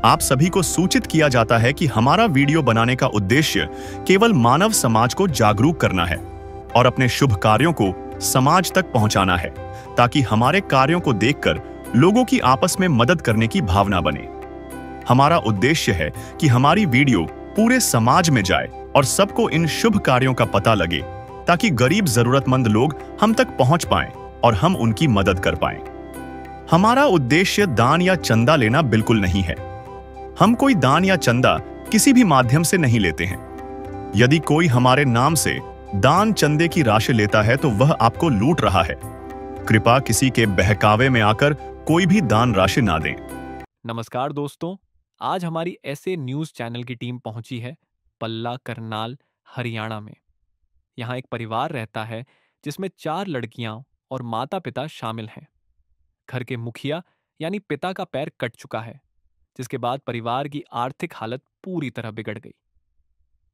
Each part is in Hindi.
आप सभी को सूचित किया जाता है कि हमारा वीडियो बनाने का उद्देश्य केवल मानव समाज को जागरूक करना है और अपने शुभ कार्यों को समाज तक पहुंचाना है, ताकि हमारे कार्यों को देखकर लोगों की आपस में मदद करने की भावना बने। हमारा उद्देश्य है कि हमारी वीडियो पूरे समाज में जाए और सबको इन शुभ कार्यों का पता लगे, ताकि गरीब जरूरतमंद लोग हम तक पहुंच पाएं और हम उनकी मदद कर पाएं। हमारा उद्देश्य दान या चंदा लेना बिल्कुल नहीं है। हम कोई दान या चंदा किसी भी माध्यम से नहीं लेते हैं। यदि कोई हमारे नाम से दान चंदे की राशि लेता है तो वह आपको लूट रहा है। कृपया किसी के बहकावे में आकर कोई भी दान राशि ना दें। नमस्कार दोस्तों, आज हमारी ऐसे न्यूज़ चैनल की टीम पहुंची है पल्ला करनाल, हरियाणा में। यहाँ एक परिवार रहता है जिसमें 4 लड़कियां और माता पिता शामिल हैं। घर के मुखिया यानी पिता का पैर कट चुका है, जिसके बाद परिवार की आर्थिक हालत पूरी तरह बिगड़ गई।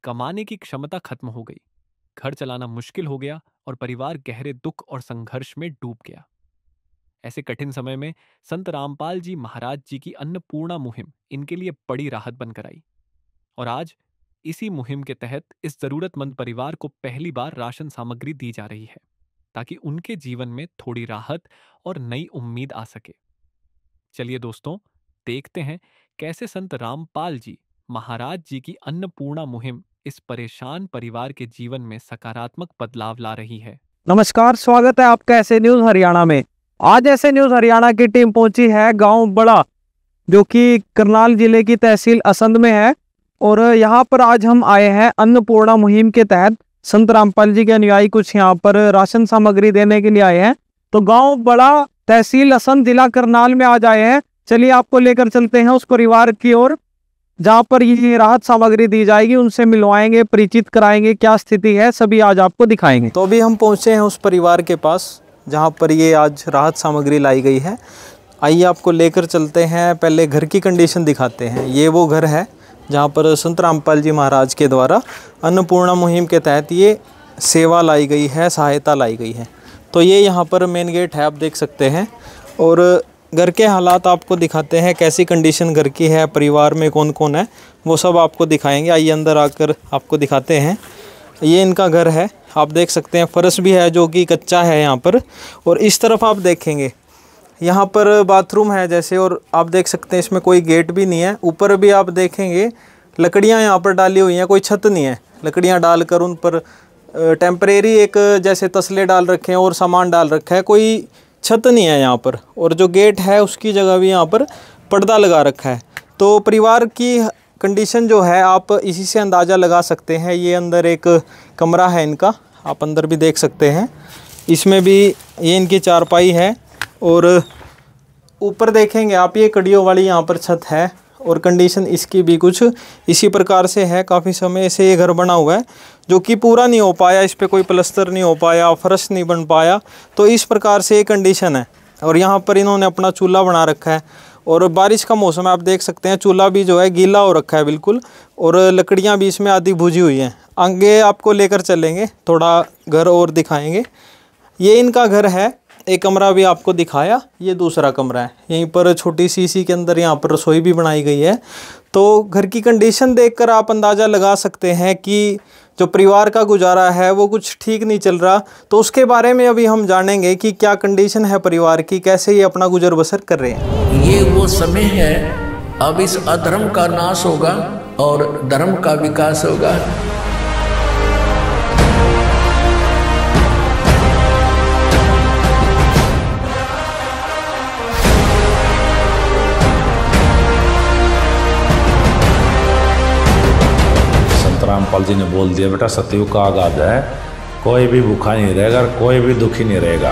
कमाने की क्षमता खत्म हो गई, घर चलाना मुश्किल हो गया और परिवार गहरे दुख और संघर्ष में डूब गया। ऐसे कठिन समय में संत रामपाल जी महाराज जी की अन्नपूर्णा मुहिम इनके लिए बड़ी राहत बनकर आई। और आज इसी मुहिम के तहत इस जरूरतमंद परिवार को पहली बार राशन सामग्री दी जा रही है, ताकि उनके जीवन में थोड़ी राहत और नई उम्मीद आ सके। चलिए दोस्तों, देखते हैं कैसे संत रामपाल जी महाराज जी की अन्नपूर्णा मुहिम इस परेशान परिवार के जीवन में सकारात्मक बदलाव ला रही है। नमस्कार, स्वागत है आपका ऐसे न्यूज हरियाणा में। आज ऐसे न्यूज हरियाणा की टीम पहुंची है गांव बड़ा, जो कि करनाल जिले की तहसील असंध में है। और यहाँ पर आज हम आए हैं अन्नपूर्णा मुहिम के तहत। संत रामपाल जी के अनुयायी कुछ यहाँ पर राशन सामग्री देने के लिए आए हैं। तो गांव बड़ा, तहसील असंध, जिला करनाल में आज आए हैं। चलिए आपको लेकर चलते हैं उस परिवार की ओर जहाँ पर ये राहत सामग्री दी जाएगी। उनसे मिलवाएंगे, परिचित कराएंगे, क्या स्थिति है सभी आज आपको दिखाएंगे। तो अभी हम पहुँचे हैं उस परिवार के पास जहाँ पर ये आज राहत सामग्री लाई गई है। आइए आपको लेकर चलते हैं, पहले घर की कंडीशन दिखाते हैं। ये वो घर है जहाँ पर संत रामपाल जी महाराज के द्वारा अन्नपूर्णा मुहिम के तहत ये सेवा लाई गई है, सहायता लाई गई है। तो ये यहाँ पर मेन गेट है, आप देख सकते हैं। और घर के हालात आपको दिखाते हैं, कैसी कंडीशन घर की है, परिवार में कौन कौन है, वो सब आपको दिखाएंगे। आइए अंदर आकर आपको दिखाते हैं। ये इनका घर है, आप देख सकते हैं। फर्श भी है जो कि कच्चा है यहाँ पर। और इस तरफ आप देखेंगे यहाँ पर बाथरूम है जैसे, और आप देख सकते हैं इसमें कोई गेट भी नहीं है। ऊपर भी आप देखेंगे लकड़ियाँ यहाँ पर डाली हुई हैं, कोई छत नहीं है। लकड़ियाँ डालकर उन पर टेम्परेरी एक जैसे तसले डाल रखे हैं और सामान डाल रखा है, कोई छत नहीं है यहाँ पर। और जो गेट है उसकी जगह भी यहाँ पर पर्दा लगा रखा है। तो परिवार की कंडीशन जो है आप इसी से अंदाज़ा लगा सकते हैं। ये अंदर एक कमरा है इनका, आप अंदर भी देख सकते हैं। इसमें भी ये इनकी चारपाई है। और ऊपर देखेंगे आप, ये कड़ियों वाली यहाँ पर छत है। और कंडीशन इसकी भी कुछ इसी प्रकार से है। काफ़ी समय से ये घर बना हुआ है जो कि पूरा नहीं हो पाया, इस पर कोई प्लस्तर नहीं हो पाया, फर्श नहीं बन पाया। तो इस प्रकार से ये कंडीशन है। और यहाँ पर इन्होंने अपना चूल्हा बना रखा है। और बारिश का मौसम है, आप देख सकते हैं चूल्हा भी जो है गीला हो रखा है बिल्कुल। और लकड़ियाँ भी इसमें आधी भुजी हुई हैं। आगे आपको लेकर चलेंगे, थोड़ा घर और दिखाएंगे। ये इनका घर है। एक कमरा भी आपको दिखाया, ये दूसरा कमरा है। यहीं पर छोटी सी इसी के अंदर यहाँ पर रसोई भी बनाई गई है। तो घर की कंडीशन देखकर आप अंदाज़ा लगा सकते हैं कि जो परिवार का गुजारा है वो कुछ ठीक नहीं चल रहा। तो उसके बारे में अभी हम जानेंगे कि क्या कंडीशन है परिवार की, कैसे ये अपना गुजर बसर कर रहे हैं। ये वो समय है, अब इस अधर्म का नाश होगा और धर्म का विकास होगा। रामपाल जी ने बोल दिया, बेटा सतयुग का आगाज है, कोई भी भूखा नहीं रहेगा, कोई भी दुखी नहीं रहेगा।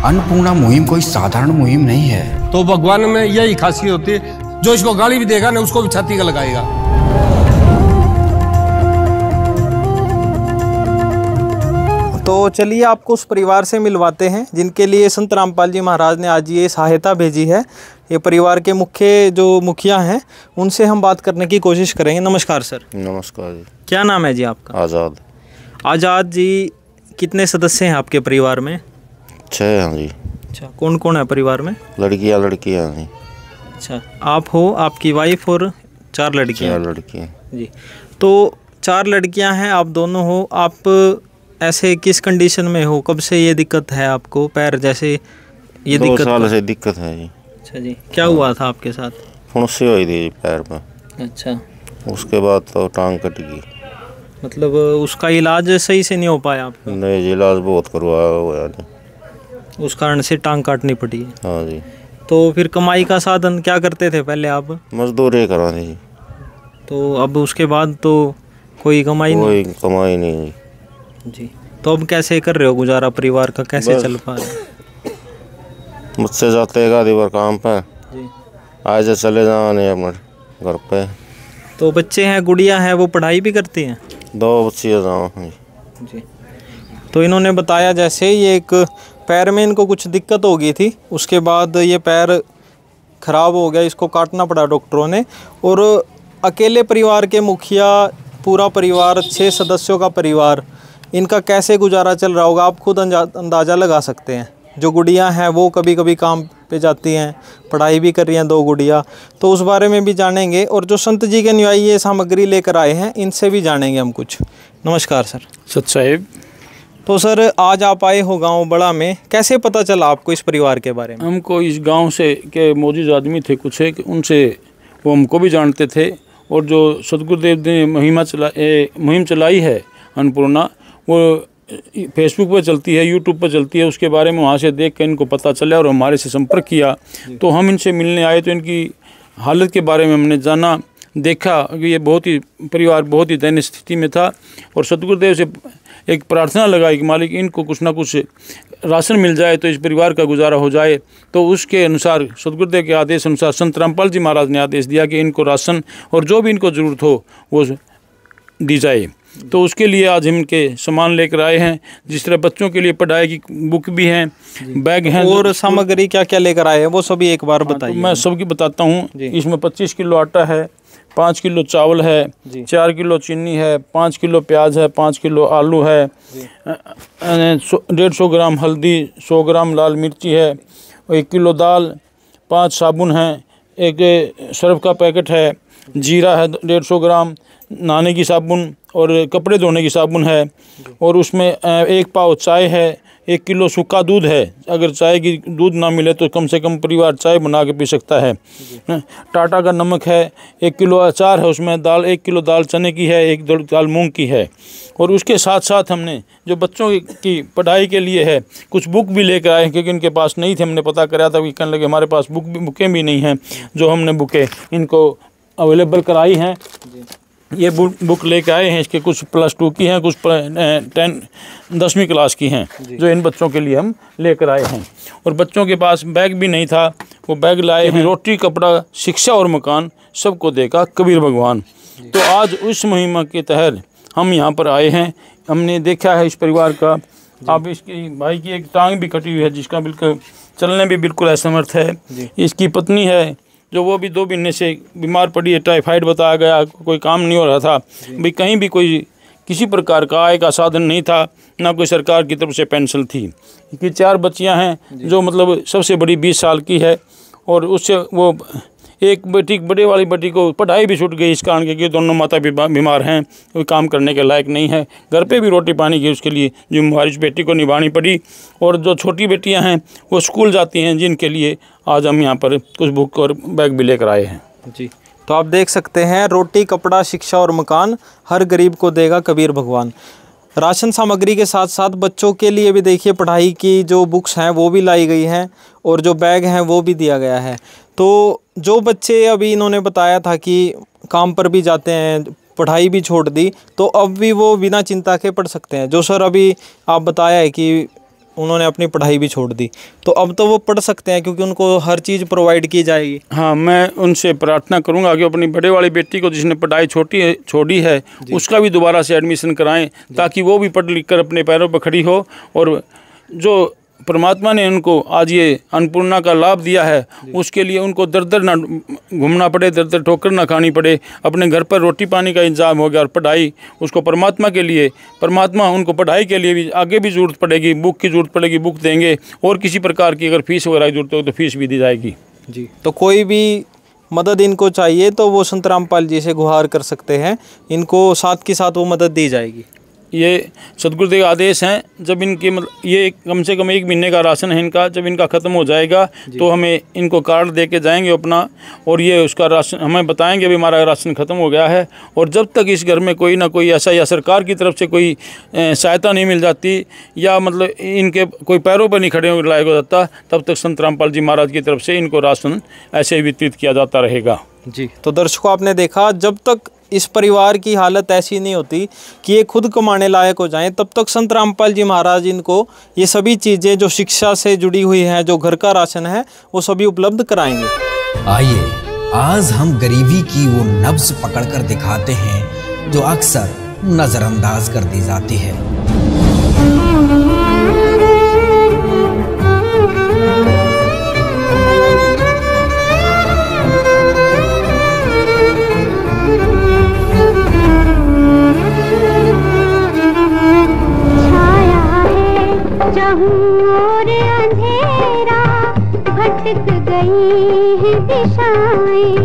अन्नपूर्णा मुहिम कोई साधारण मुहिम नहीं है। तो भगवान में यही खासियत होती है, जो इसको गाली भी देगा ना उसको भी छाती का लगाएगा। तो चलिए आपको उस परिवार से मिलवाते हैं जिनके लिए संत रामपाल जी महाराज ने आज ये सहायता भेजी है। ये परिवार के मुख्य जो मुखिया हैं उनसे हम बात करने की कोशिश करेंगे। नमस्कार सर। नमस्कार जी। क्या नाम है जी आपका? आज़ाद। आज़ाद जी, कितने सदस्य हैं आपके परिवार में? 6 हैं जी। अच्छा, कौन कौन है परिवार में? लड़कियां हैं। अच्छा, आप हो, आपकी वाइफ और 4 लड़कियां? 4 लड़कियां जी। तो 4 लड़कियां हैं, आप दोनों हो। आप ऐसे किस कंडीशन में हो? कब से ये दिक्कत है आपको? पैर जैसे ये 2 दिक्कत? 2 साल से दिक्कत है जी। अच्छा जी, क्या हुआ था आपके साथ? फुंसी हुई थी पैर में। अच्छा, उसके बाद तो टांग कट गई। मतलब उसका इलाज सही से नहीं हो पाया आपका? नहीं जी, इलाज बहुत करवाया हुआ है, उस कारण से टांग काटनी पड़ी है। हाँ जी। तो फिर कमाई का साधन क्या करते थे पहले आप? मजदूरी करा थी जी। तो अब उसके बाद तो कोई कमाई कोई कमाई नहीं जी। तो अब कैसे कर रहे हो गुजारा? परिवार का कैसे चल पा रहा है? मुझसे जाते एक आधी बार काम पे जी, आज चले जाने अपने घर पे। तो बच्चे हैं, गुड़िया है, वो पढ़ाई भी करती हैं? 2 बच्चियाँ जाओ जी। तो इन्होंने बताया जैसे ये एक पैर में इनको कुछ दिक्कत हो गई थी, उसके बाद ये पैर खराब हो गया, इसको काटना पड़ा डॉक्टरों ने। और अकेले परिवार के मुखिया, पूरा परिवार, 6 सदस्यों का परिवार, इनका कैसे गुजारा चल रहा होगा आप खुद अंदाज़ा लगा सकते हैं। जो गुड़ियाँ हैं वो कभी कभी काम पे जाती हैं, पढ़ाई भी कर रही हैं 2 गुड़िया, तो उस बारे में भी जानेंगे। और जो संत जी के अनुयायी ये सामग्री लेकर आए हैं, इनसे भी जानेंगे हम कुछ। नमस्कार सर। सत साहेब। तो सर, आज आप आए हो गांव बड़ा में, कैसे पता चला आपको इस परिवार के बारे में? हमको इस गांव से के मौजूद आदमी थे कुछ एक, उनसे वो हमको भी जानते थे। और जो सतगुरुदेव ने मुहिम चलाई है अन्नपूर्णा, वो फेसबुक पर चलती है, यूट्यूब पर चलती है, उसके बारे में वहाँ से देख कर इनको पता चला और हमारे से संपर्क किया। तो हम इनसे मिलने आए, तो इनकी हालत के बारे में हमने जाना, देखा कि ये परिवार बहुत ही दयनीय स्थिति में था। और सतगुरुदेव से एक प्रार्थना लगाई कि मालिक इनको कुछ ना कुछ राशन मिल जाए तो इस परिवार का गुजारा हो जाए। तो उसके अनुसार सतगुरुदेव के आदेश अनुसार संत रामपाल जी महाराज ने आदेश दिया कि इनको राशन और जो भी इनको ज़रूरत हो वो दी जाए। तो उसके लिए आज हम इनके सामान लेकर आए हैं, जिस तरह बच्चों के लिए पढ़ाई की बुक भी हैं, बैग हैं। और सामग्री क्या क्या लेकर आए हैं वो सभी एक बार बताइए। तो मैं सबकी बताता हूँ। इसमें 25 किलो आटा है, 5 किलो चावल है, 4 किलो चीनी है, 5 किलो प्याज है, 5 किलो आलू है, 150 ग्राम हल्दी, 100 ग्राम लाल मिर्ची है, 1 किलो दाल, 5 साबुन है, एक सर्फ का पैकेट है, जीरा है 150 ग्राम, नहाने की साबुन और कपड़े धोने की साबुन है। और उसमें 1 पाव चाय है, 1 किलो सूखा दूध है। अगर चाय की दूध ना मिले तो कम से कम परिवार चाय बना के पी सकता है। टाटा का नमक है, 1 किलो अचार है, उसमें दाल 1 किलो दाल चने की है, 1 दाल मूंग की है। और उसके साथ साथ हमने जो बच्चों की पढ़ाई के लिए है कुछ बुक भी लेकर आए, क्योंकि इनके पास नहीं थे। हमने पता कराया था कि कहने लगे हमारे पास बुकें भी नहीं हैं। जो हमने बुकें इनको अवेलेबल कराई हैं, ये बुक लेके आए हैं। इसके कुछ +2 की हैं, कुछ 10वीं क्लास की हैं, जो इन बच्चों के लिए हम लेकर आए हैं। और बच्चों के पास बैग भी नहीं था, वो बैग लाए हैं। रोटी, कपड़ा, शिक्षा और मकान सबको देगा कबीर भगवान। तो आज उस मुहिम के तहत हम यहाँ पर आए हैं। हमने देखा है इस परिवार का, अब इसकी भाई की एक टांग भी कटी हुई है, जिसका बिल्कुल चलने भी बिल्कुल असमर्थ है। इसकी पत्नी है जो वो भी 2 महीने से बीमार पड़ी है, टाइफाइड बताया गया, कोई काम नहीं हो रहा था भाई, कहीं भी कोई किसी प्रकार का आय का साधन नहीं था, ना कोई सरकार की तरफ से पेंशन थी। कि 4 बच्चियां हैं, जो मतलब सबसे बड़ी 20 साल की है, और उससे वो एक बेटी, बड़े वाली बेटी को पढ़ाई भी छूट गई इस कारण के कि दोनों माता बीमार हैं, कोई काम करने के लायक नहीं है। घर पे भी रोटी पानी की उसके लिए जिम्मेवारी उस बेटी को निभानी पड़ी। और जो छोटी बेटियां हैं वो स्कूल जाती हैं, जिनके लिए आज हम यहाँ पर कुछ बुक और बैग भी लेकर आए हैं। जी, तो आप देख सकते हैं, रोटी, कपड़ा, शिक्षा और मकान हर गरीब को देगा कबीर भगवान। राशन सामग्री के साथ साथ बच्चों के लिए भी देखिए पढ़ाई की जो बुक्स हैं वो भी लाई गई हैं, और जो बैग हैं वो भी दिया गया है। तो जो बच्चे अभी इन्होंने बताया था कि काम पर भी जाते हैं, पढ़ाई भी छोड़ दी, तो अब भी वो बिना चिंता के पढ़ सकते हैं। जो सर अभी आप बताया है कि उन्होंने अपनी पढ़ाई भी छोड़ दी, तो अब तो वो पढ़ सकते हैं क्योंकि उनको हर चीज़ प्रोवाइड की जाएगी। हाँ, मैं उनसे प्रार्थना करूंगा कि अपनी बड़े वाली बेटी को जिसने पढ़ाई छोड़ी है उसका भी दोबारा से एडमिशन कराएं, ताकि वो भी पढ़ लिख कर अपने पैरों पर खड़ी हो। और जो परमात्मा ने उनको आज ये अन्नपूर्णा का लाभ दिया है, उसके लिए उनको दर दर ना घूमना पड़े, दर दर ठोकर ना खानी पड़े, अपने घर पर रोटी पानी का इंतजाम हो गया। और पढ़ाई उसको परमात्मा के लिए, परमात्मा उनको पढ़ाई के लिए भी आगे भी ज़रूरत पड़ेगी, बुक की ज़रूरत पड़ेगी, बुक देंगे, और किसी प्रकार की अगर फीस वगैरह की ज़रूरत हो तो फीस भी दी जाएगी जी। तो कोई भी मदद इनको चाहिए तो वो संत रामपाल जी से गुहार कर सकते हैं, इनको साथ के साथ वो मदद दी जाएगी। ये सदगुरुदेव के आदेश हैं। जब इनके मतलब ये कम से कम 1 महीने का राशन है इनका, जब इनका ख़त्म हो जाएगा तो हमें इनको कार्ड दे के जाएंगे अपना, और ये उसका राशन हमें बताएंगे भी हमारा राशन ख़त्म हो गया है। और जब तक इस घर में कोई ना कोई ऐसा या सरकार की तरफ से कोई सहायता नहीं मिल जाती, या मतलब इनके कोई पैरों पर नहीं खड़े हो लायक हो जाता, तब तक संत रामपाल जी महाराज की तरफ से इनको राशन ऐसे ही वितरित किया जाता रहेगा जी। तो दर्शकों, आपने देखा, जब तक इस परिवार की हालत ऐसी नहीं होती कि ये खुद कमाने लायक हो जाएं, तब तक संत रामपाल जी महाराज इनको ये सभी चीज़ें जो शिक्षा से जुड़ी हुई हैं, जो घर का राशन है, वो सभी उपलब्ध कराएंगे। आइए आज हम गरीबी की वो नब्ज पकड़कर दिखाते हैं जो अक्सर नजरअंदाज कर दी जाती है। और अंधेरा भटक गई है दिशाएं,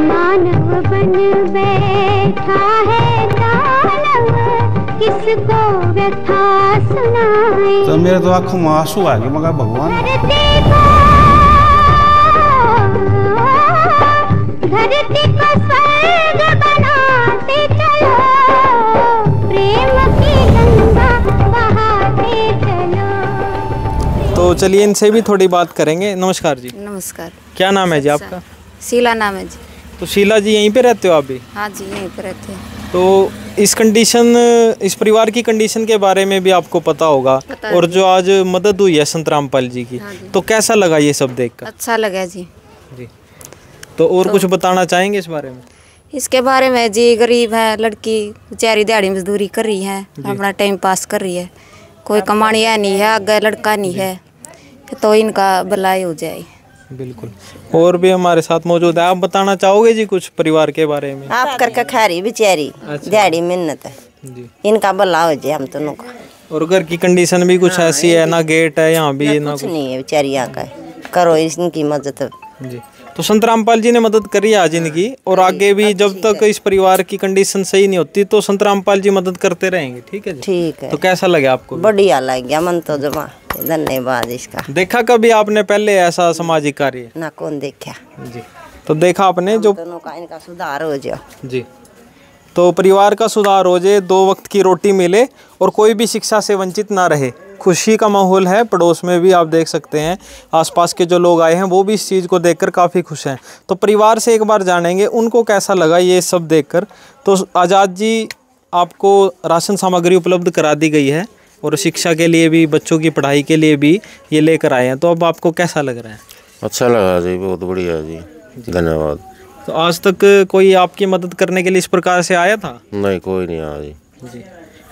मानव बन बैठा है दानव, किसको व्यथा सुनाए। तो मेरे तो आंखों में आंसू आ गए, मगर भगवान धरती को स्वर्ग बनाते चलो, प्रेम की गंगा बहाते चलो। तो चलिए इनसे भी थोड़ी बात करेंगे। नमस्कार जी। नमस्कार। क्या नाम है जी आपका? शीला नाम है जी। तो शीला जी यहीं पे रहते हो आप भी? हाँ जी, यहीं पे रहते हैं। तो इस परिवार की कंडीशन के बारे में भी आपको पता होगा, और जो आज मदद हुई है संत रामपाल जी की, तो कैसा लगा ये सब देखकर? अच्छा लगा जी। तो और कुछ बताना चाहेंगे इस बारे में? इसके बारे में जी, गरीब है लड़की, बेचारी दिहाड़ी मजदूरी कर रही है, अपना टाइम पास कर रही है, कोई कमानिया नहीं है, आगे लड़का नहीं है, तो इनका भलाई हो जाए। बिल्कुल। और भी हमारे साथ मौजूद है, आप बताना चाहोगे जी कुछ परिवार के बारे में? आप करके खा रही बेचारी, दिहाड़ी मेहनत है जी, इनका भला हो जाए हम दोनों का। और घर की कंडीशन भी कुछ ऐसी है, ना गेट है यहाँ भी, ना कुछ नहीं है बेचारी यहाँ का, करो इनकी मदद जी। तो संत रामपाल जी ने मदद करी आज इनकी, और आगे भी जब तक इस परिवार की कंडीशन सही नहीं होती तो संत रामपाल जी मदद करते रहेंगे। ठीक है जी? ठीक है। तो कैसा लगे आपको? बढ़िया लग गया मन तो जमा, धन्यवाद इसका। देखा कभी आपने पहले ऐसा सामाजिक कार्य? ना, कौन देखा जी। तो देखा आपने, जो दोनों का इनका सुधार हो जाए जी, तो परिवार का सुधार हो जाए, 2 वक्त की रोटी मिले, और कोई भी शिक्षा से वंचित ना रहे। खुशी का माहौल है पड़ोस में भी, आप देख सकते हैं आसपास के जो लोग आए हैं वो भी इस चीज़ को देखकर काफ़ी खुश हैं। तो परिवार से एक बार जानेंगे उनको कैसा लगा ये सब देखकर। तो आज़ाद जी, आपको राशन सामग्री उपलब्ध करा दी गई है, और शिक्षा के लिए भी, बच्चों की पढ़ाई के लिए भी ये लेकर आए हैं, तो अब आपको कैसा लग रहा है? अच्छा लगा जी, बहुत बढ़िया जी, धन्यवाद। तो आज तक कोई आपकी मदद करने के लिए इस प्रकार से आया था? नहीं, कोई नहीं आया जी।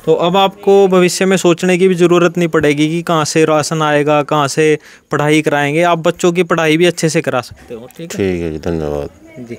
तो अब आपको भविष्य में सोचने की भी ज़रूरत नहीं पड़ेगी कि कहाँ से राशन आएगा, कहाँ से पढ़ाई कराएंगे, आप बच्चों की पढ़ाई भी अच्छे से करा सकते हो। ठीक है जी, धन्यवाद जी।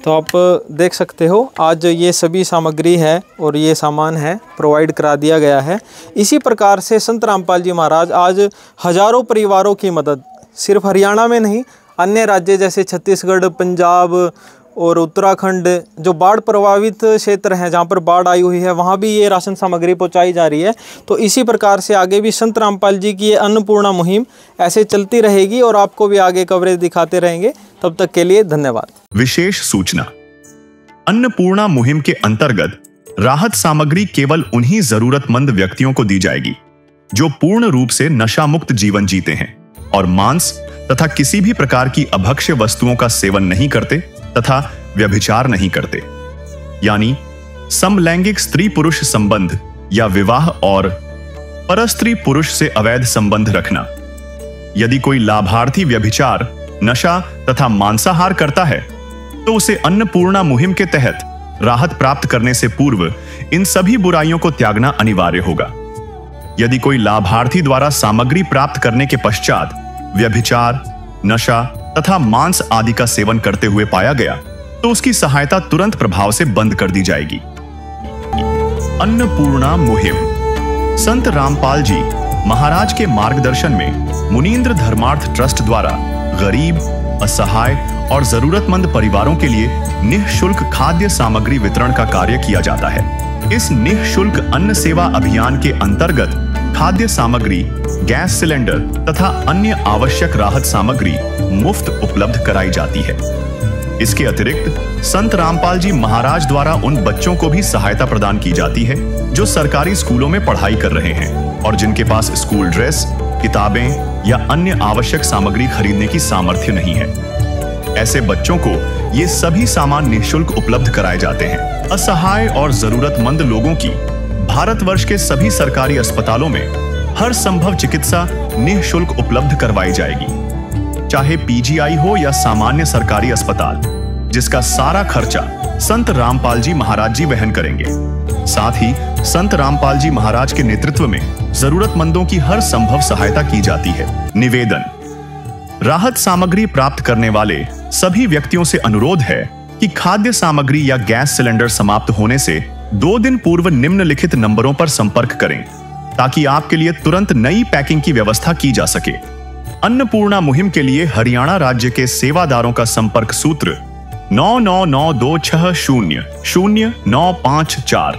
तो आप देख सकते हो आज ये सभी सामग्री है और ये सामान है प्रोवाइड करा दिया गया है। इसी प्रकार से संत रामपाल जी महाराज आज हज़ारों परिवारों की मदद सिर्फ हरियाणा में नहीं, अन्य राज्य जैसे छत्तीसगढ़, पंजाब और उत्तराखंड, जो बाढ़ प्रभावित क्षेत्र हैं जहाँ पर बाढ़ आई हुई है, वहाँ भी ये राशन सामग्री पहुँचाई जा रही है। तो इसी प्रकार से आगे भी संत रामपाल जी की ये अन्नपूर्णा मुहिम ऐसे चलती रहेगी और आपको भी आगे कवरेज दिखाते रहेंगे। तब तक के लिए धन्यवाद। विशेष सूचना, अन्नपूर्णा मुहिम के अंतर्गत राहत सामग्री केवल उन्हीं जरूरतमंद व्यक्तियों को दी जाएगी जो पूर्ण रूप से नशा मुक्त जीवन जीते हैं और मांस तथा किसी भी प्रकार की अभक्ष्य वस्तुओं का सेवन नहीं करते तथा व्यभिचार नहीं करते, यानी समलैंगिक स्त्री पुरुष संबंध या विवाह और परस्त्री पुरुष से अवैध संबंध रखना। यदि कोई लाभार्थी व्यभिचार, नशा तथा मांसाहार करता है तो उसे अन्नपूर्णा मुहिम के तहत राहत प्राप्त करने से पूर्व इन सभी बुराइयों को त्यागना अनिवार्य होगा। यदि कोई लाभार्थी द्वारा सामग्री प्राप्त करने के पश्चात व्यभिचार, नशा तथा मांस आदि का सेवन करते हुए पाया गया तो उसकी सहायता तुरंत प्रभाव से बंद कर दी जाएगी। अन्नपूर्णा मुहिम। संत रामपाल जी महाराज के मार्गदर्शन में मुनींद्र धर्मार्थ ट्रस्ट द्वारा गरीब, असहाय और जरूरतमंद परिवारों के लिए निःशुल्क खाद्य सामग्री वितरण का कार्य किया जाता है। इस निःशुल्क अन्न सेवा अभियान के अंतर्गत खाद्य सामग्री, गैस सिलेंडर तथा अन्य आवश्यक राहत सामग्री मुफ्त उपलब्ध कराई जाती है। इसके अतिरिक्त संत रामपाल जी महाराज द्वारा उन बच्चों को भी सहायता प्रदान की जाती है जो सरकारी स्कूलों में पढ़ाई कर रहे हैं और जिनके पास स्कूल ड्रेस, किताबें या अन्य आवश्यक सामग्री खरीदने की सामर्थ्य नहीं है। ऐसे बच्चों को ये सभी सामान निःशुल्क उपलब्ध कराए जाते हैं। असहाय और जरूरतमंद लोगों की भारतवर्ष के सभी सरकारी अस्पतालों में हर संभव चिकित्सा निःशुल्क उपलब्ध करवाई जाएगी, चाहे पीजीआई हो या सामान्य सरकारी अस्पताल, जिसका सारा खर्चा संत रामपाल जी महाराज जी वहन करेंगे। साथ ही संत रामपाल जी महाराज के नेतृत्व में जरूरतमंदों की हर संभव सहायता की जाती है। निवेदन। राहत सामग्री प्राप्त करने वाले सभी व्यक्तियों से अनुरोध है कि खाद्य सामग्री या गैस सिलेंडर समाप्त होने से 2 दिन पूर्व निम्नलिखित नंबरों पर संपर्क करें ताकि आपके लिए तुरंत नई पैकिंग की व्यवस्था की जा सके। अन्नपूर्णा मुहिम के लिए हरियाणा राज्य के सेवादारों का संपर्क सूत्र 9992600954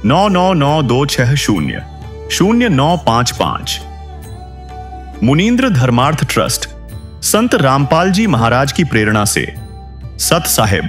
9992600955। मुनींद्र धर्मार्थ ट्रस्ट, संत रामपाल जी महाराज की प्रेरणा से, सत साहिब।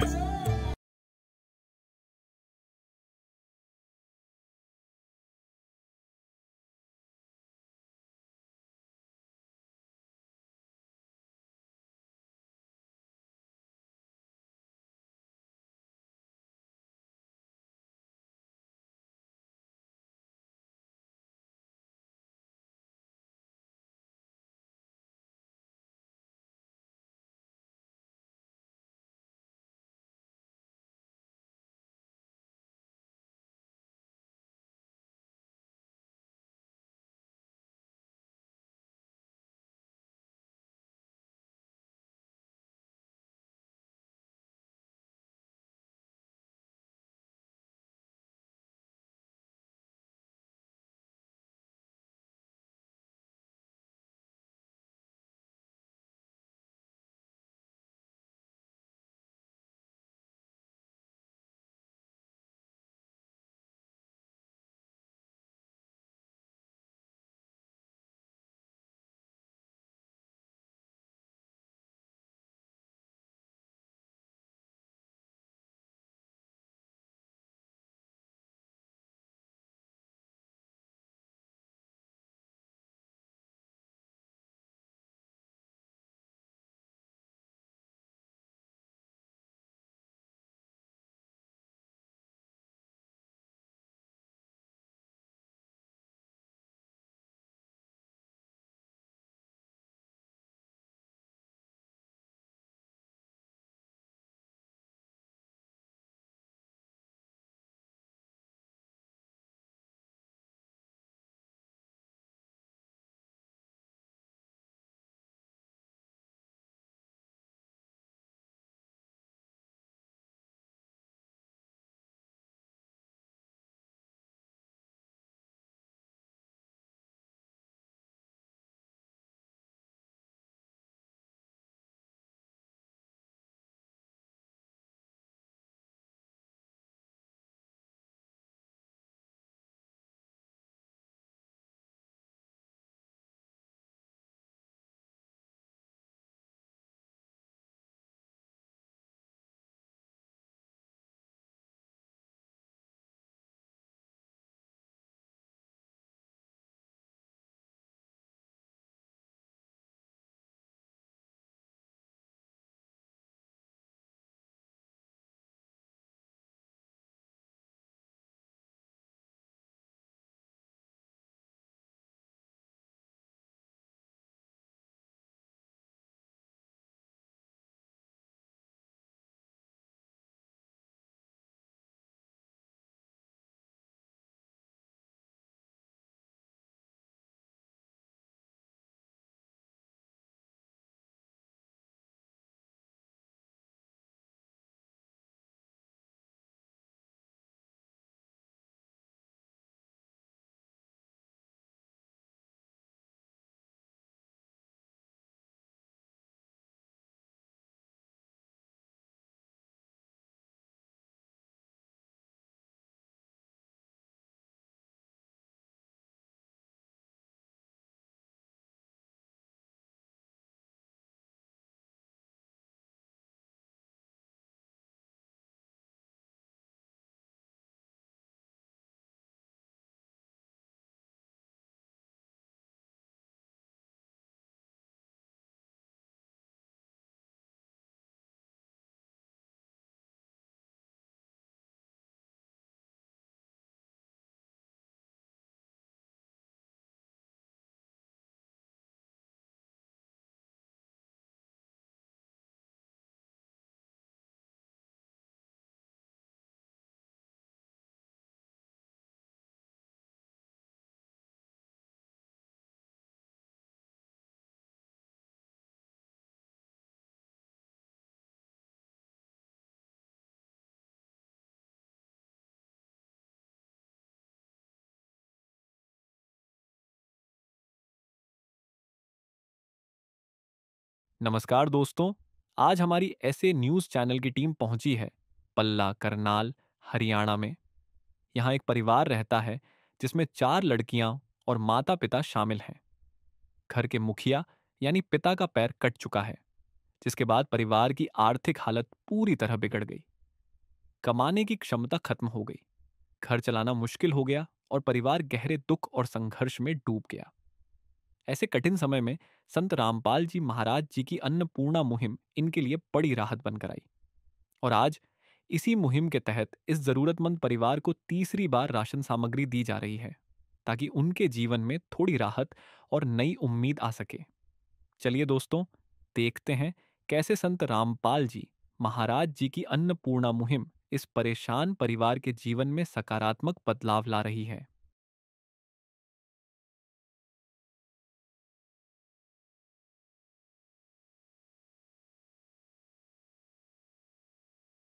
नमस्कार दोस्तों, आज हमारी ऐसे न्यूज़ चैनल की टीम पहुंची है पल्ला करनाल हरियाणा में। यहाँ एक परिवार रहता है जिसमें 4 लड़कियां और माता पिता शामिल हैं। घर के मुखिया यानी पिता का पैर कट चुका है, जिसके बाद परिवार की आर्थिक हालत पूरी तरह बिगड़ गई। कमाने की क्षमता खत्म हो गई, घर चलाना मुश्किल हो गया और परिवार गहरे दुख और संघर्ष में डूब गया। ऐसे कठिन समय में संत रामपाल जी महाराज जी की अन्नपूर्णा मुहिम इनके लिए बड़ी राहत बनकर आई। और आज इसी मुहिम के तहत इस जरूरतमंद परिवार को तीसरी बार राशन सामग्री दी जा रही है, ताकि उनके जीवन में थोड़ी राहत और नई उम्मीद आ सके। चलिए दोस्तों, देखते हैं कैसे संत रामपाल जी महाराज जी की अन्नपूर्णा मुहिम इस परेशान परिवार के जीवन में सकारात्मक बदलाव ला रही है।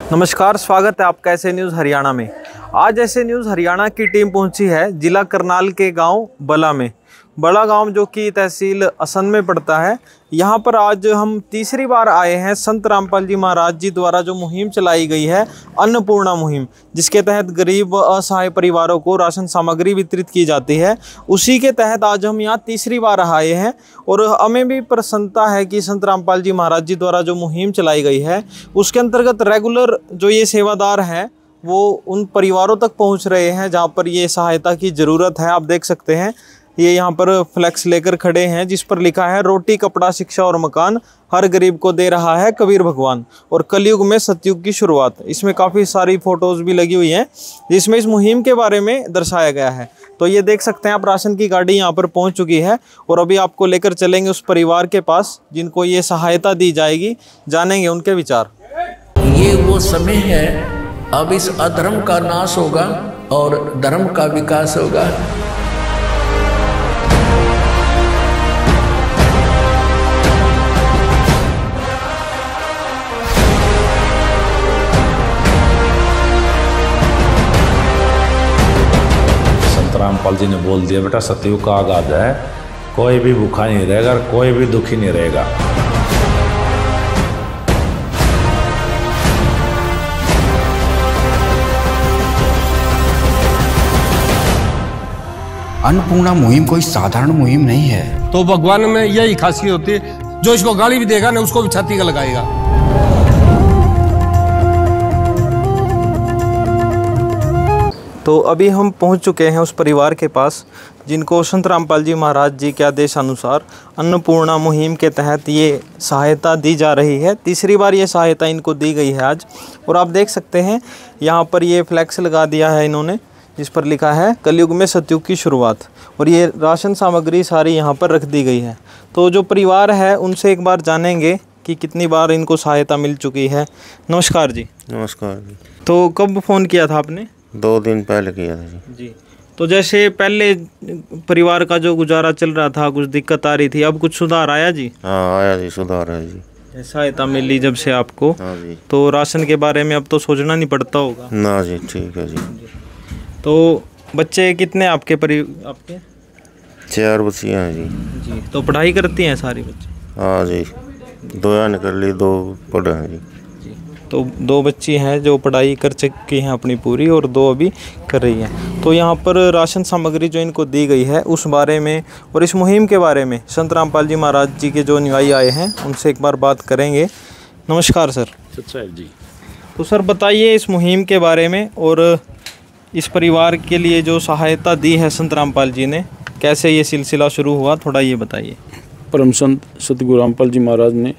नमस्कार, स्वागत है आपका ऐसे न्यूज़ हरियाणा में। आज ऐसे न्यूज़ हरियाणा की टीम पहुंची है जिला करनाल के गांव बला में। बड़ा गांव जो कि तहसील असंध में पड़ता है। यहां पर आज हम तीसरी बार आए हैं संत रामपाल जी महाराज जी द्वारा जो मुहिम चलाई गई है अन्नपूर्णा मुहिम, जिसके तहत गरीब व असहाय परिवारों को राशन सामग्री वितरित की जाती है। उसी के तहत आज हम यहाँ तीसरी बार आए हैं और हमें भी प्रसन्नता है कि संत रामपाल जी महाराज जी द्वारा जो मुहिम चलाई गई है उसके अंतर्गत रेगुलर जो ये सेवादार हैं वो उन परिवारों तक पहुँच रहे हैं जहाँ पर ये सहायता की ज़रूरत है। आप देख सकते हैं ये यहाँ पर फ्लैक्स लेकर खड़े हैं जिस पर लिखा है रोटी कपड़ा शिक्षा और मकान हर गरीब को दे रहा है कबीर भगवान, और कलयुग में सतयुग की शुरुआत। इसमें काफ़ी सारी फोटोज़ भी लगी हुई हैं जिसमें इस मुहिम के बारे में दर्शाया गया है। तो ये देख सकते हैं आप, राशन की गाड़ी यहाँ पर पहुँच चुकी है और अभी आपको लेकर चलेंगे उस परिवार के पास जिनको ये सहायता दी जाएगी, जानेंगे उनके विचार। ये वो समय है, अब इस अधर्म का नाश होगा और धर्म का विकास होगा। रामपाल जी ने बोल दिया, बेटा सतयुग का आगाज है, कोई भी भूखा नहीं रहेगा, कोई भी दुखी नहीं रहेगा। अन्नपूर्णा मुहिम कोई साधारण मुहिम नहीं है। तो भगवान में यही खासियत होती है, जो इसको गाली भी देगा ना उसको भी छाती का लगाएगा। तो अभी हम पहुंच चुके हैं उस परिवार के पास जिनको संत रामपाल जी महाराज जी के आदेशानुसार अन्नपूर्णा मुहिम के तहत ये सहायता दी जा रही है। तीसरी बार ये सहायता इनको दी गई है आज। और आप देख सकते हैं यहाँ पर ये फ्लैक्स लगा दिया है इन्होंने जिस पर लिखा है कलयुग में सतयुग की शुरुआत, और ये राशन सामग्री सारी यहाँ पर रख दी गई है। तो जो परिवार है उनसे एक बार जानेंगे कि कितनी बार इनको सहायता मिल चुकी है। नमस्कार जी। नमस्कार जी। तो कब फ़ोन किया था आपने? 2 दिन पहले किया था जी। तो जैसे पहले परिवार का जो गुजारा चल रहा था, कुछ दिक्कत आ रही थी, अब कुछ सुधार आया जी? हाँ आया जी, सुधार है जी। सहायता मिली जब से आपको? हाँ जी। तो राशन के बारे में अब तो सोचना नहीं पड़ता होगा? ना जी, ठीक है जी। तो बच्चे कितने आपके आपके? 4 बच्चियाँ हैं जी। तो पढ़ाई करती हैं सारी बच्चे? हाँ जी, 2 निकल ली, 2 पढ़े हैं जी। तो 2 बच्ची हैं जो पढ़ाई कर चुकी हैं अपनी पूरी और 2 अभी कर रही हैं। तो यहाँ पर राशन सामग्री जो इनको दी गई है उस बारे में और इस मुहिम के बारे में संत रामपाल जी महाराज जी के जो अनुयायी आए हैं उनसे एक बार बात करेंगे। नमस्कार सर। सच्चाई जी। तो सर बताइए इस मुहिम के बारे में और इस परिवार के लिए जो सहायता दी है संत रामपाल जी ने, कैसे ये सिलसिला शुरू हुआ, थोड़ा ये बताइए। परम संत सतगुरु रामपाल जी महाराज ने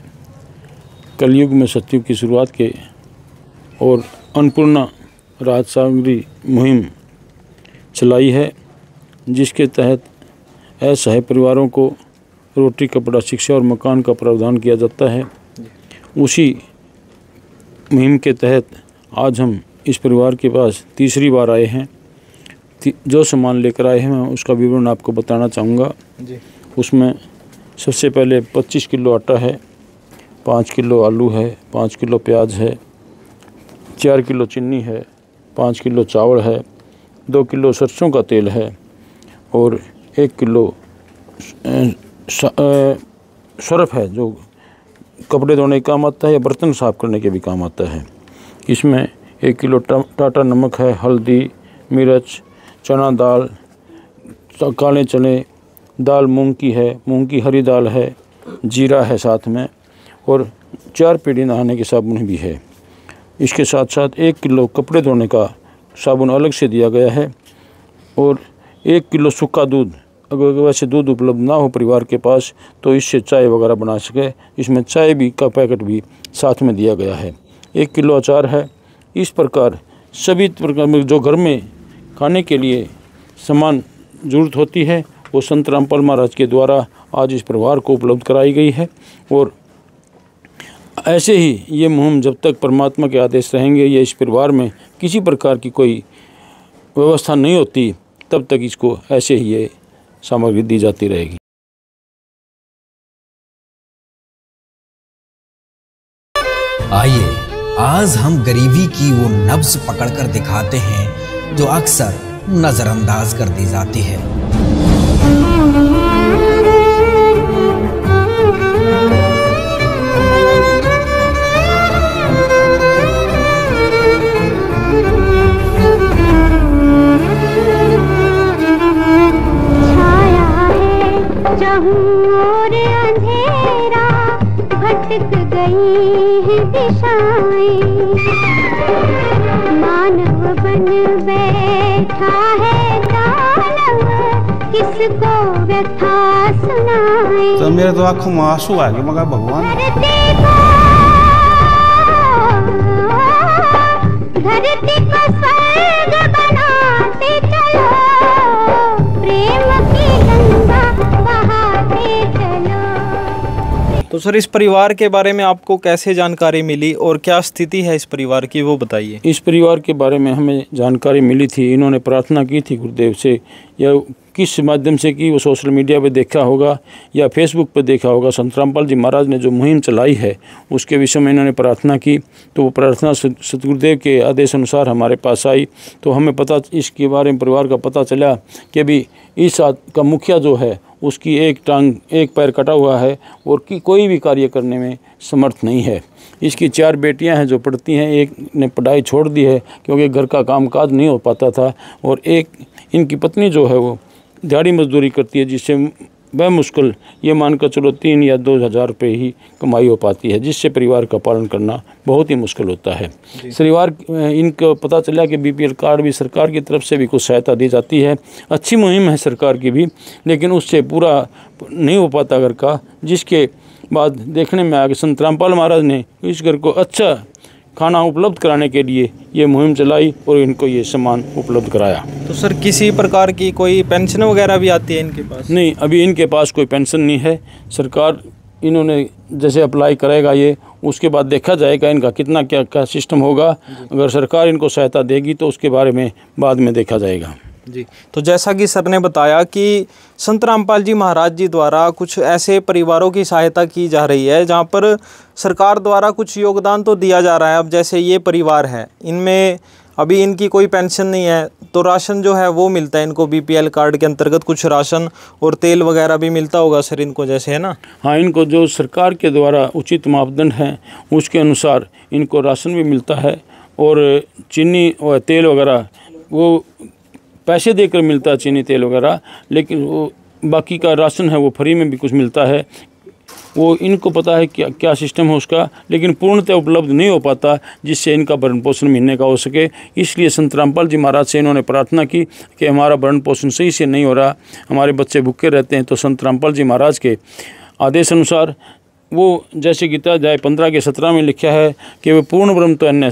कलयुग में सतयुग की शुरुआत के और अन्नपूर्णा राहत सामग्री मुहिम चलाई है, जिसके तहत असहाय परिवारों को रोटी कपड़ा शिक्षा और मकान का प्रावधान किया जाता है। उसी मुहिम के तहत आज हम इस परिवार के पास तीसरी बार आए हैं। जो सामान लेकर आए हैं मैं उसका विवरण आपको बताना चाहूँगा। उसमें सबसे पहले 25 किलो आटा है, 5 किलो आलू है, 5 किलो प्याज है, 4 किलो चीनी है, 5 किलो चावल है, 2 किलो सरसों का तेल है और 1 किलो सर्फ है जो कपड़े धोने के काम आता है या बर्तन साफ करने के भी काम आता है। इसमें 1 किलो टाटा नमक है, हल्दी, मिर्च, चना दाल, काले चने, दाल मूंग की है, मूंग की हरी दाल है, जीरा है साथ में, और 4 पेटी नहाने के साबुन भी है। इसके साथ साथ 1 किलो कपड़े धोने का साबुन अलग से दिया गया है, और 1 किलो सूखा दूध, अगर वैसे दूध उपलब्ध ना हो परिवार के पास तो इससे चाय वगैरह बना सके, इसमें चाय भी का पैकेट भी साथ में दिया गया है। 1 किलो अचार है। इस प्रकार सभी प्रकार जो घर में खाने के लिए सामान ज़रूरत होती है वो संत रामपाल महाराज के द्वारा आज इस परिवार को उपलब्ध कराई गई है। और ऐसे ही ये मुहिम जब तक परमात्मा के आदेश रहेंगे या इस परिवार में किसी प्रकार की कोई व्यवस्था नहीं होती तब तक इसको ऐसे ही ये सामग्री दी जाती रहेगी। आइए आज हम गरीबी की वो नब्ज पकड़कर दिखाते हैं जो अक्सर नजरअंदाज कर दी जाती है। और अंधेरा भटक गई है दिशाएं, मानव बन बैठा है दानव, किसको व्यथा सुनाए। तो मेरे तो आंखों में आंसू आ गए, मगर भगवान धरती को स्वर्ग बनाते चलो, प्रेम की गंगा बहाते चलो। तो सर, इस परिवार के बारे में आपको कैसे जानकारी मिली और क्या स्थिति है इस परिवार की, वो बताइए। इस परिवार के बारे में हमें जानकारी मिली थी, इन्होंने प्रार्थना की थी गुरुदेव से, या किस माध्यम से की, वो सोशल मीडिया पे देखा होगा या फेसबुक पे देखा होगा। संत रामपाल जी महाराज ने जो मुहिम चलाई है उसके विषय में इन्होंने प्रार्थना की, तो वो प्रार्थना सतगुरुदेव के आदेश अनुसार हमारे पास आई। तो हमें पता इसके बारे में परिवार का पता चला कि अभी इस का मुखिया जो है उसकी एक टांग एक पैर कटा हुआ है और कोई भी कार्य करने में समर्थ नहीं है। इसकी 4 बेटियां हैं जो पढ़ती हैं, एक ने पढ़ाई छोड़ दी है क्योंकि घर का कामकाज नहीं हो पाता था, और एक इनकी पत्नी जो है वो दिहाड़ी मजदूरी करती है, जिससे वह मुश्किल ये मानकर चलो 3 या 2 हज़ार रुपये ही कमाई हो पाती है, जिससे परिवार का पालन करना बहुत ही मुश्किल होता है। परिवार इनको पता चला कि BPL कार्ड भी सरकार की तरफ से भी कुछ सहायता दी जाती है, अच्छी मुहिम है सरकार की भी, लेकिन उससे पूरा नहीं हो पाता घर का, जिसके बाद देखने में आया कि संत रामपाल महाराज ने इस घर को अच्छा खाना उपलब्ध कराने के लिए ये मुहिम चलाई और इनको ये सामान उपलब्ध कराया। तो सर, किसी प्रकार की कोई पेंशन वगैरह भी आती है इनके पास? नहीं, अभी इनके पास कोई पेंशन नहीं है। सरकार इन्होंने जैसे अप्लाई करेगा ये, उसके बाद देखा जाएगा इनका कितना क्या सिस्टम होगा। अगर सरकार इनको सहायता देगी तो उसके बारे में बाद में देखा जाएगा। जी, तो जैसा कि सर ने बताया कि संत रामपाल जी महाराज जी द्वारा कुछ ऐसे परिवारों की सहायता की जा रही है जहां पर सरकार द्वारा कुछ योगदान तो दिया जा रहा है। अब जैसे ये परिवार है, इनमें अभी इनकी कोई पेंशन नहीं है, तो राशन जो है वो मिलता है इनको BPL कार्ड के अंतर्गत, कुछ राशन और तेल वगैरह भी मिलता होगा सर इनको, जैसे है ना? हाँ, इनको जो सरकार के द्वारा उचित मापदंड हैं उसके अनुसार इनको राशन भी मिलता है, और चीनी और तेल वगैरह वो पैसे देकर मिलता है, चीनी तेल वगैरह, लेकिन वो बाकी का राशन है वो फ्री में भी कुछ मिलता है। वो इनको पता है क्या सिस्टम है उसका, लेकिन पूर्णतः उपलब्ध नहीं हो पाता जिससे इनका भरण पोषण महीने का हो सके। इसलिए संत रामपाल जी महाराज से इन्होंने प्रार्थना की कि हमारा भरण पोषण सही से नहीं हो रहा, हमारे बच्चे भूखे रहते हैं। तो संत रामपाल जी महाराज के आदेश अनुसार वो जैसे गीता अध्याय 15 के 17 में लिखा है कि वे पूर्ण ब्रह्म तो अन्य,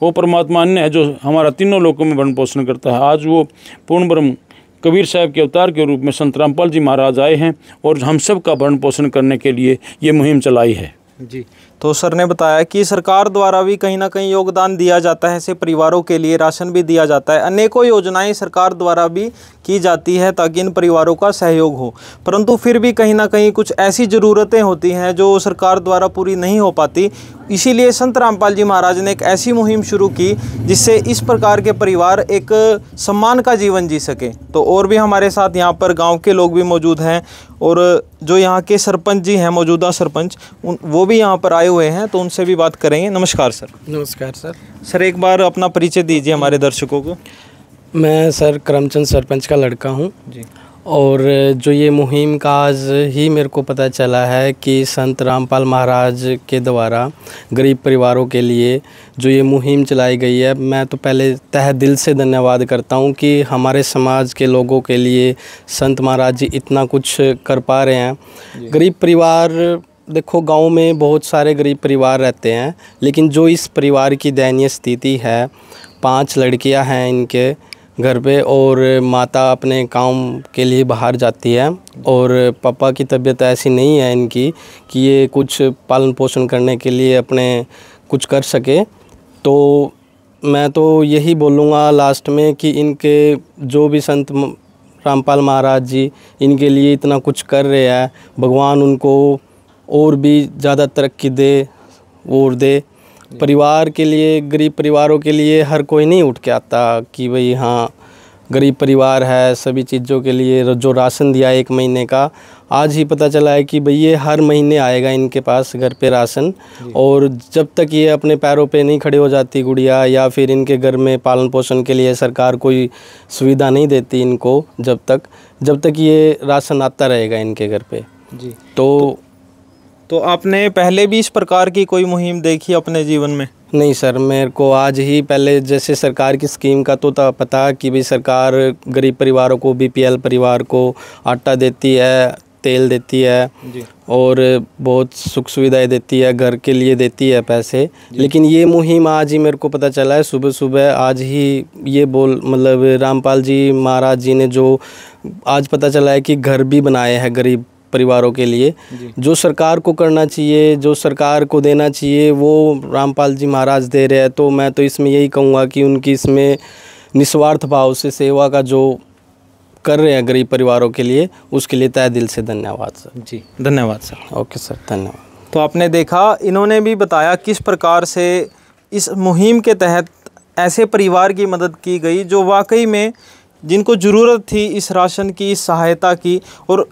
वो परमात्मा अन्य है जो हमारा तीनों लोकों में भरण पोषण करता है। आज वो पूर्ण ब्रह्म कबीर साहब के अवतार के रूप में संत रामपाल जी महाराज आए हैं और हम सब का भरण पोषण करने के लिए ये मुहिम चलाई है। जी, तो सर ने बताया कि सरकार द्वारा भी कहीं ना कहीं योगदान दिया जाता है, ऐसे परिवारों के लिए राशन भी दिया जाता है, अनेकों योजनाएं सरकार द्वारा भी की जाती है ताकि इन परिवारों का सहयोग हो, परंतु फिर भी कहीं ना कहीं कुछ ऐसी ज़रूरतें होती हैं जो सरकार द्वारा पूरी नहीं हो पाती। इसीलिए संत रामपाल जी महाराज ने एक ऐसी मुहिम शुरू की जिससे इस प्रकार के परिवार एक सम्मान का जीवन जी सके। तो और भी हमारे साथ यहाँ पर गांव के लोग भी मौजूद हैं और जो यहाँ के सरपंच जी हैं, मौजूदा सरपंच, वो भी यहाँ पर आए हुए हैं, तो उनसे भी बात करेंगे। नमस्कार सर। नमस्कार सर। सर एक बार अपना परिचय दीजिए हमारे दर्शकों को। मैं सर करमचंद सरपंच का लड़का हूँ जी। और जो ये मुहिम का आज ही मेरे को पता चला है कि संत रामपाल महाराज के द्वारा गरीब परिवारों के लिए जो ये मुहिम चलाई गई है, मैं तो पहले तहे दिल से धन्यवाद करता हूँ कि हमारे समाज के लोगों के लिए संत महाराज जी इतना कुछ कर पा रहे हैं। गरीब परिवार, देखो गांव में बहुत सारे गरीब परिवार रहते हैं, लेकिन जो इस परिवार की दयनीय स्थिति है, 5 लड़कियां हैं इनके घर पे और माता अपने काम के लिए बाहर जाती है और पापा की तबीयत ऐसी नहीं है इनकी कि ये कुछ पालन पोषण करने के लिए अपने कुछ कर सके। तो मैं तो यही बोलूँगा लास्ट में कि इनके जो भी संत रामपाल महाराज जी इनके लिए इतना कुछ कर रहे हैं, भगवान उनको और भी ज़्यादा तरक्की दे और दे। परिवार के लिए, गरीब परिवारों के लिए हर कोई नहीं उठ के आता कि भाई हाँ गरीब परिवार है, सभी चीज़ों के लिए जो राशन दिया 1 महीने का, आज ही पता चला है कि भाई ये हर महीने आएगा इनके पास घर पे राशन। और जब तक ये अपने पैरों पे नहीं खड़ी हो जाती गुड़िया, या फिर इनके घर में पालन पोषण के लिए सरकार कोई सुविधा नहीं देती इनको, जब तक ये राशन आता रहेगा इनके घर पे जी। तो आपने पहले भी इस प्रकार की कोई मुहिम देखी अपने जीवन में? नहीं सर, मेरे को आज ही पहले जैसे सरकार की स्कीम का तो पता कि भाई सरकार गरीब परिवारों को, बीपीएल परिवार को आटा देती है, तेल देती है जी। और बहुत सुख सुविधाएं देती है, घर के लिए देती है पैसे। लेकिन ये मुहिम आज ही मेरे को पता चला है, सुबह सुबह आज ही ये मतलब रामपाल जी महाराज जी ने जो आज पता चला है कि घर भी बनाए हैं गरीब परिवारों के लिए। जो सरकार को करना चाहिए, जो सरकार को देना चाहिए, वो रामपाल जी महाराज दे रहे हैं। तो मैं तो इसमें यही कहूँगा कि उनकी इसमें निस्वार्थ भाव से सेवा का जो कर रहे हैं गरीब परिवारों के लिए, उसके लिए तहे दिल से धन्यवाद सर जी। धन्यवाद सर। ओके सर, धन्यवाद। तो आपने देखा, इन्होंने भी बताया किस प्रकार से इस मुहिम के तहत ऐसे परिवार की मदद की गई जो वाकई में जिनको ज़रूरत थी इस राशन की, इस सहायता की। और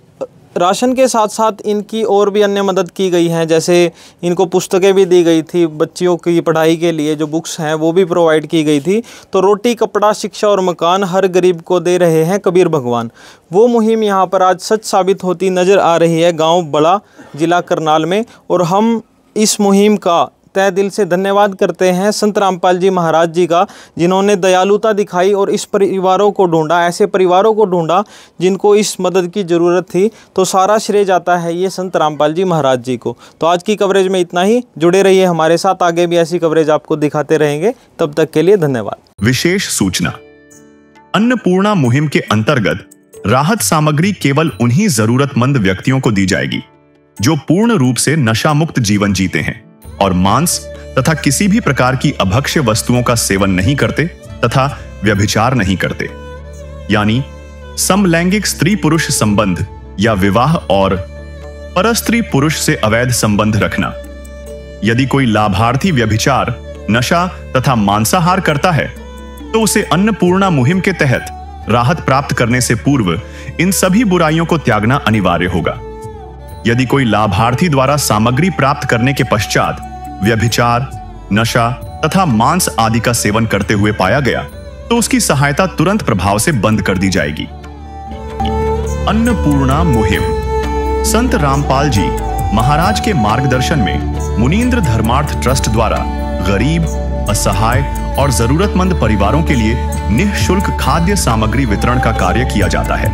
राशन के साथ साथ इनकी और भी अन्य मदद की गई हैं, जैसे इनको पुस्तकें भी दी गई थी, बच्चियों की पढ़ाई के लिए जो बुक्स हैं वो भी प्रोवाइड की गई थी। तो रोटी, कपड़ा, शिक्षा और मकान हर गरीब को दे रहे हैं कबीर भगवान। वो मुहिम यहाँ पर आज सच साबित होती नज़र आ रही है गांव बड़ा, जिला करनाल में। और हम इस मुहिम का तहे दिल से धन्यवाद करते हैं संत रामपाल जी महाराज जी का, जिन्होंने दयालुता दिखाई और इस परिवारों को ढूंढा, ऐसे परिवारों को ढूंढा जिनको इस मदद की ज़रूरत थी। तो सारा श्रेय जाता है ये संत रामपाल जी महाराज जी को। तो आज की कवरेज में इतना ही। जुड़े रहिए हमारे साथ, आगे भी ऐसी कवरेज आपको दिखाते रहेंगे। तब तक के लिए धन्यवाद। विशेष सूचना, अन्नपूर्णा मुहिम के अंतर्गत राहत सामग्री केवल उन्हीं जरूरतमंद व्यक्तियों को दी जाएगी जो पूर्ण रूप से नशा मुक्त जीवन जीते हैं और मांस तथा किसी भी प्रकार की अभक्ष्य वस्तुओं का सेवन नहीं करते तथा व्यभिचार नहीं करते, यानी समलैंगिक स्त्री पुरुष संबंध या विवाह और परस्त्री पुरुष से अवैध संबंध रखना। यदि कोई लाभार्थी व्यभिचार, नशा तथा मांसाहार करता है तो उसे अन्नपूर्णा मुहिम के तहत राहत प्राप्त करने से पूर्व इन सभी बुराइयों को त्यागना अनिवार्य होगा। यदि कोई लाभार्थी द्वारा सामग्री प्राप्त करने के पश्चात व्यभिचार, नशा तथा मांस आदि का सेवन करते हुए पाया गया तो उसकी सहायता तुरंत प्रभाव से बंद कर दी जाएगी। अन्नपूर्णा मुहिम संत रामपाल जी महाराज के मार्गदर्शन में मुनींद्र धर्मार्थ ट्रस्ट द्वारा गरीब, असहाय और जरूरतमंद परिवारों के लिए निःशुल्क खाद्य सामग्री वितरण का कार्य किया जाता है।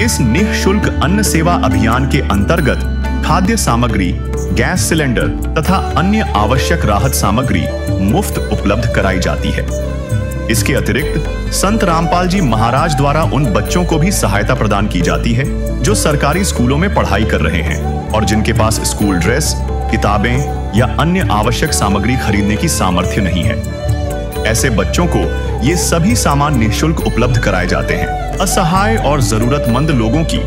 इस निःशुल्क अन्न सेवा अभियान के अंतर्गत खाद्य सामग्री, गैस सिलेंडर तथा अन्य आवश्यक राहत सामग्री मुफ्त उपलब्ध कराई जाती है। इसके अतिरिक्त संत रामपाल जी महाराज द्वारा उन बच्चों को भी सहायता प्रदान की जाती है जो सरकारी स्कूलों में पढ़ाई कर रहे हैं और जिनके पास स्कूल ड्रेस, किताबें या अन्य आवश्यक सामग्री खरीदने की सामर्थ्य नहीं है। ऐसे बच्चों को ये सभी सामान निःशुल्क उपलब्ध कराए जाते हैं। असहाय और जरूरतमंद लोगों की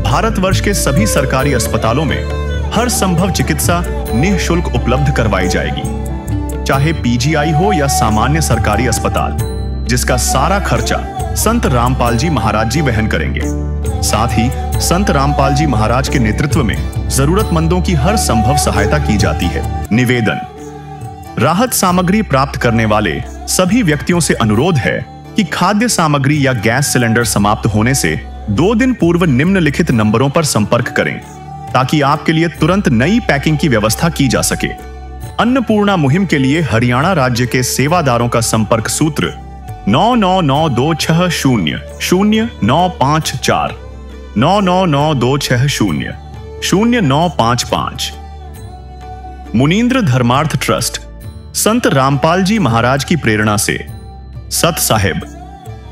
भारतवर्ष के सभी सरकारी अस्पतालों में हर संभव चिकित्सा निःशुल्क उपलब्ध करवाई जाएगी, चाहे पीजीआई हो या सामान्य सरकारी अस्पताल, जिसका सारा खर्चा संत रामपाल जी महाराज जी वहन करेंगे। साथ ही संत रामपाल जी महाराज के नेतृत्व में जरूरतमंदों की हर संभव सहायता की जाती है। निवेदन: राहत सामग्री प्राप्त करने वाले सभी व्यक्तियों से अनुरोध है कि खाद्य सामग्री या गैस सिलेंडर समाप्त होने से 2 दिन पूर्व निम्नलिखित नंबरों पर संपर्क करें, ताकि आपके लिए तुरंत नई पैकिंग की व्यवस्था की जा सके। अन्नपूर्णा मुहिम के लिए हरियाणा राज्य के सेवादारों का संपर्क सूत्र 9992600954 9992600955। मुनींद्र धर्मार्थ ट्रस्ट संत रामपाल जी महाराज की प्रेरणा से सत साहिब